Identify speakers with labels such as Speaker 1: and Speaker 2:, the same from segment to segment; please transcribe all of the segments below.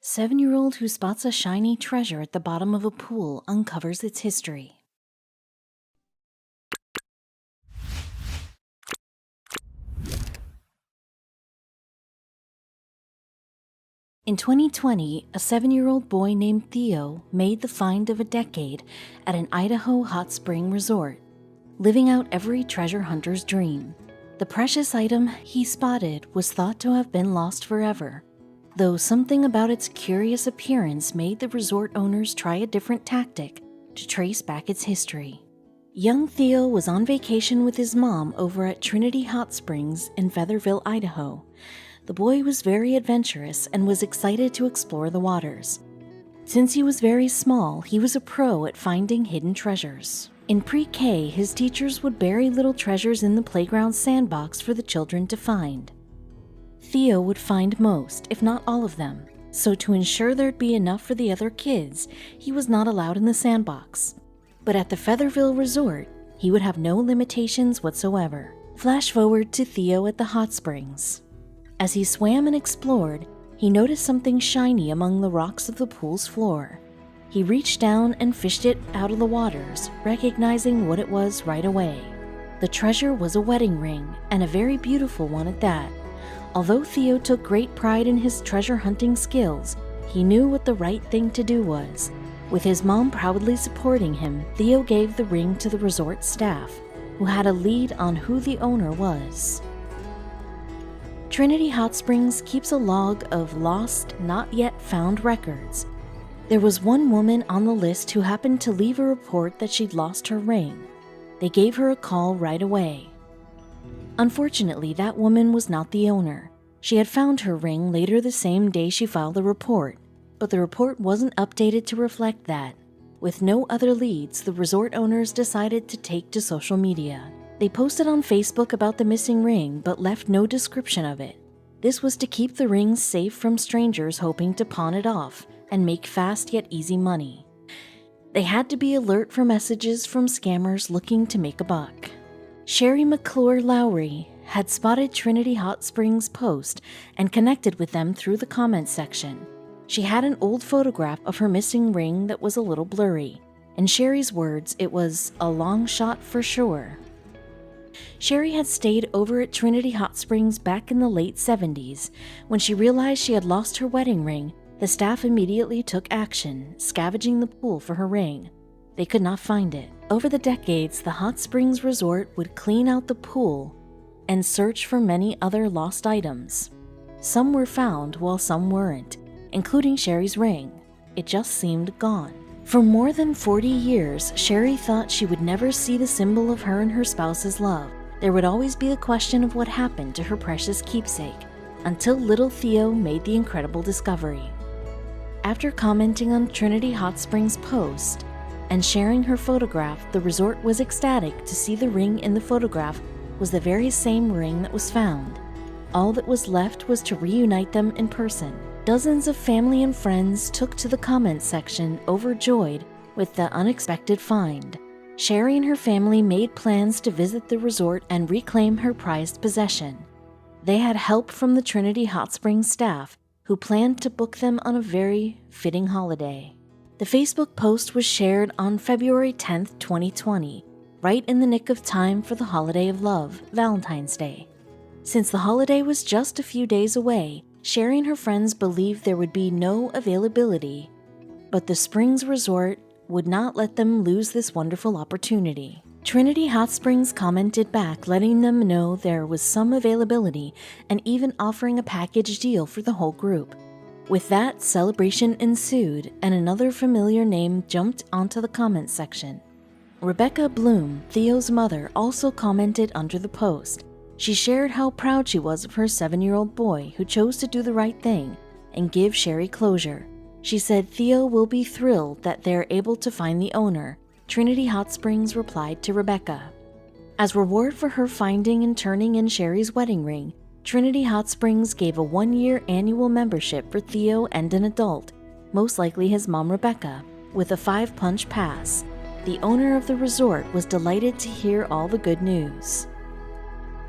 Speaker 1: 7-year-old who spots a shiny treasure at the bottom of a pool uncovers its history. In 2020, a 7-year-old boy named Theo made the find of a decade at an Idaho hot spring resort, living out every treasure hunter's dream. The precious item he spotted was thought to have been lost forever, though something about its curious appearance made the resort owners try a different tactic to trace back its history. Young Theo was on vacation with his mom over at Trinity Hot Springs in Featherville, Idaho. The boy was very adventurous and was excited to explore the waters. Since he was very small, he was a pro at finding hidden treasures. In pre-K, his teachers would bury little treasures in the playground sandbox for the children to find. Theo would find most, if not all of them, so to ensure there'd be enough for the other kids, he was not allowed in the sandbox. But at the Featherville resort, he would have no limitations whatsoever. Flash forward to Theo at the hot springs. As he swam and explored, he noticed something shiny among the rocks of the pool's floor. He reached down and fished it out of the waters, recognizing what it was right away. The treasure was a wedding ring, and a very beautiful one at that. Although Theo took great pride in his treasure hunting skills, he knew what the right thing to do was. With his mom proudly supporting him, Theo gave the ring to the resort staff, who had a lead on who the owner was. Trinity Hot Springs keeps a log of lost, not yet found records. There was one woman on the list who happened to leave a report that she'd lost her ring. They gave her a call right away. Unfortunately, that woman was not the owner. She had found her ring later the same day she filed the report, but the report wasn't updated to reflect that. With no other leads, the resort owners decided to take to social media. They posted on Facebook about the missing ring, but left no description of it. This was to keep the ring safe from strangers hoping to pawn it off and make fast yet easy money. They had to be alert for messages from scammers looking to make a buck. Sherry McClure Lowry had spotted Trinity Hot Springs' post and connected with them through the comments section. She had an old photograph of her missing ring that was a little blurry. In Sherry's words, it was a long shot for sure. Sherry had stayed over at Trinity Hot Springs back in the late 70s. When she realized she had lost her wedding ring, the staff immediately took action, scavenging the pool for her ring. They could not find it. Over the decades, the Hot Springs Resort would clean out the pool and search for many other lost items. Some were found while some weren't, including Sherry's ring. It just seemed gone. For more than 40 years, Sherry thought she would never see the symbol of her and her spouse's love. There would always be the question of what happened to her precious keepsake, until little Theo made the incredible discovery. After commenting on Trinity Hot Springs' post and sharing her photograph, the resort was ecstatic to see the ring in the photograph was the very same ring that was found. All that was left was to reunite them in person. Dozens of family and friends took to the comments section overjoyed with the unexpected find. Sherry and her family made plans to visit the resort and reclaim her prized possession. They had help from the Trinity Hot Springs staff, who planned to book them on a very fitting holiday. The Facebook post was shared on February 10, 2020, right in the nick of time for the holiday of love, Valentine's Day. Since the holiday was just a few days away, Sherry and her friends believed there would be no availability, but the Springs Resort would not let them lose this wonderful opportunity. Trinity Hot Springs commented back, letting them know there was some availability and even offering a package deal for the whole group. With that, celebration ensued, and another familiar name jumped onto the comments section. Rebecca Bloom, Theo's mother, also commented under the post. She shared how proud she was of her 7-year-old boy who chose to do the right thing and give Sherry closure. She said Theo will be thrilled that they're able to find the owner. Trinity Hot Springs replied to Rebecca. As reward for her finding and turning in Sherry's wedding ring, Trinity Hot Springs gave a 1-year annual membership for Theo and an adult, most likely his mom Rebecca, with a 5-punch pass. The owner of the resort was delighted to hear all the good news.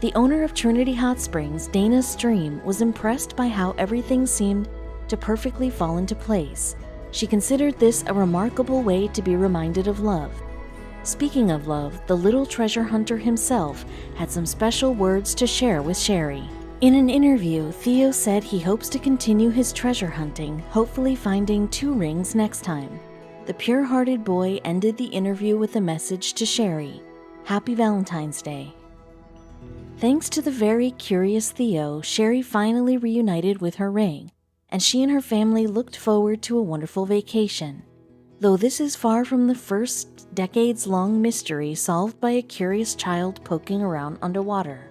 Speaker 1: The owner of Trinity Hot Springs, Dana Stream, was impressed by how everything seemed to perfectly fall into place. She considered this a remarkable way to be reminded of love. Speaking of love, the little treasure hunter himself had some special words to share with Sherry. In an interview, Theo said he hopes to continue his treasure hunting, hopefully finding 2 rings next time. The pure-hearted boy ended the interview with a message to Sherry: Happy Valentine's Day. Thanks to the very curious Theo, Sherry finally reunited with her ring, and she and her family looked forward to a wonderful vacation. Though this is far from the first decades-long mystery solved by a curious child poking around underwater.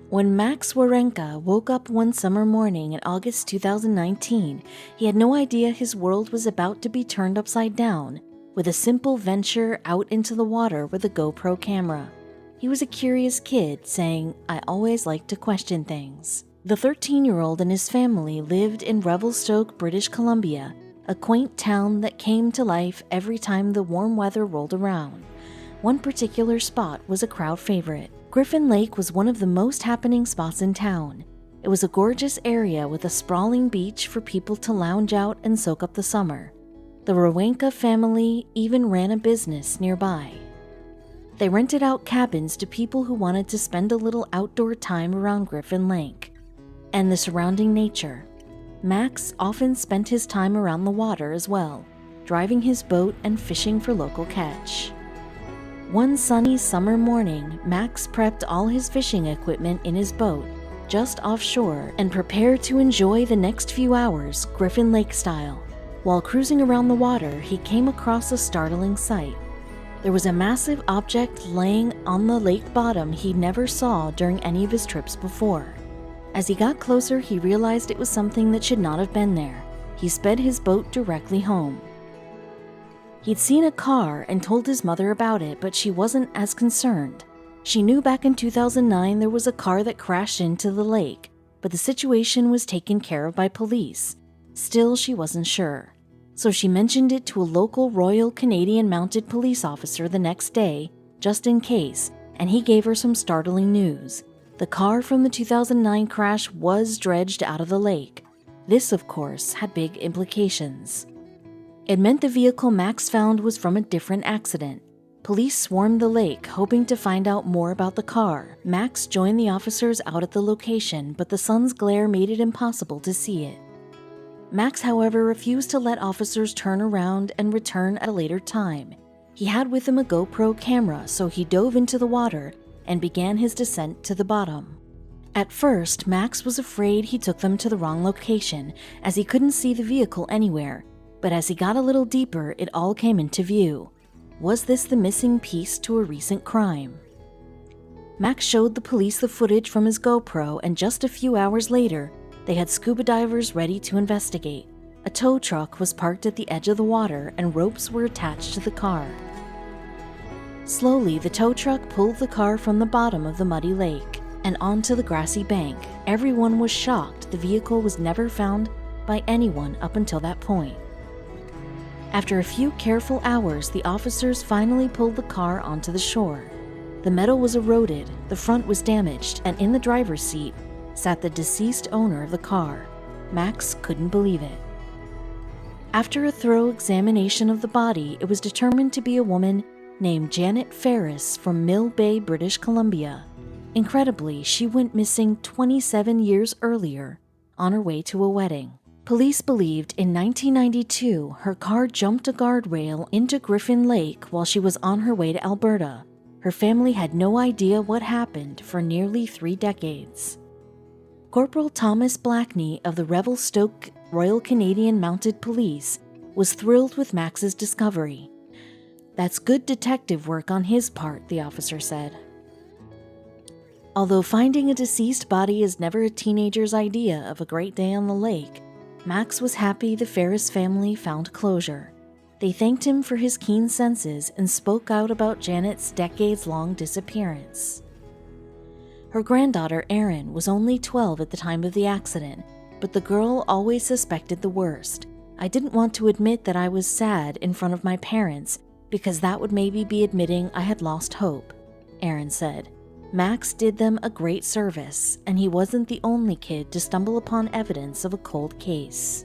Speaker 1: When Max Warenka woke up one summer morning in August 2019, he had no idea his world was about to be turned upside down with a simple venture out into the water with a GoPro camera. He was a curious kid, saying, "I always like to question things." The 13-year-old and his family lived in Revelstoke, British Columbia, a quaint town that came to life every time the warm weather rolled around. One particular spot was a crowd favorite. Griffin Lake was one of the most happening spots in town. It was a gorgeous area with a sprawling beach for people to lounge out and soak up the summer. The Rowenka family even ran a business nearby. They rented out cabins to people who wanted to spend a little outdoor time around Griffin Lake and the surrounding nature. Max often spent his time around the water as well, driving his boat and fishing for local catch. One sunny summer morning, Max prepped all his fishing equipment in his boat, just offshore, and prepared to enjoy the next few hours, Griffin Lake style. While cruising around the water, he came across a startling sight. There was a massive object laying on the lake bottom he never saw during any of his trips before. As he got closer, he realized it was something that should not have been there. He sped his boat directly home. He'd seen a car and told his mother about it, but she wasn't as concerned. She knew back in 2009 there was a car that crashed into the lake, but the situation was taken care of by police. Still, she wasn't sure. So she mentioned it to a local Royal Canadian Mounted Police officer the next day, just in case, and he gave her some startling news. The car from the 2009 crash was dredged out of the lake. This, of course, had big implications. It meant the vehicle Max found was from a different accident. Police swarmed the lake, hoping to find out more about the car. Max joined the officers out at the location, but the sun's glare made it impossible to see it. Max, however, refused to let officers turn around and return at a later time. He had with him a GoPro camera, so he dove into the water and began his descent to the bottom. At first, Max was afraid he took them to the wrong location, as he couldn't see the vehicle anywhere. But as he got a little deeper, it all came into view. Was this the missing piece to a recent crime? Max showed the police the footage from his GoPro, and just a few hours later, they had scuba divers ready to investigate. A tow truck was parked at the edge of the water, and ropes were attached to the car. Slowly, the tow truck pulled the car from the bottom of the muddy lake and onto the grassy bank. Everyone was shocked the vehicle was never found by anyone up until that point. After a few careful hours, the officers finally pulled the car onto the shore. The metal was eroded, the front was damaged, and in the driver's seat sat the deceased owner of the car. Max couldn't believe it. After a thorough examination of the body, it was determined to be a woman named Janet Ferris from Mill Bay, British Columbia. Incredibly, she went missing 27 years earlier on her way to a wedding. Police believed in 1992 her car jumped a guardrail into Griffin Lake while she was on her way to Alberta. Her family had no idea what happened for nearly 3 decades. Corporal Thomas Blackney of the Revelstoke Royal Canadian Mounted Police was thrilled with Max's discovery. "That's good detective work on his part," the officer said. Although finding a deceased body is never a teenager's idea of a great day on the lake, Max was happy the Ferris family found closure. They thanked him for his keen senses and spoke out about Janet's decades-long disappearance. Her granddaughter, Erin, was only 12 at the time of the accident, but the girl always suspected the worst. "I didn't want to admit that I was sad in front of my parents because that would maybe be admitting I had lost hope," Erin said. Max did them a great service, and he wasn't the only kid to stumble upon evidence of a cold case.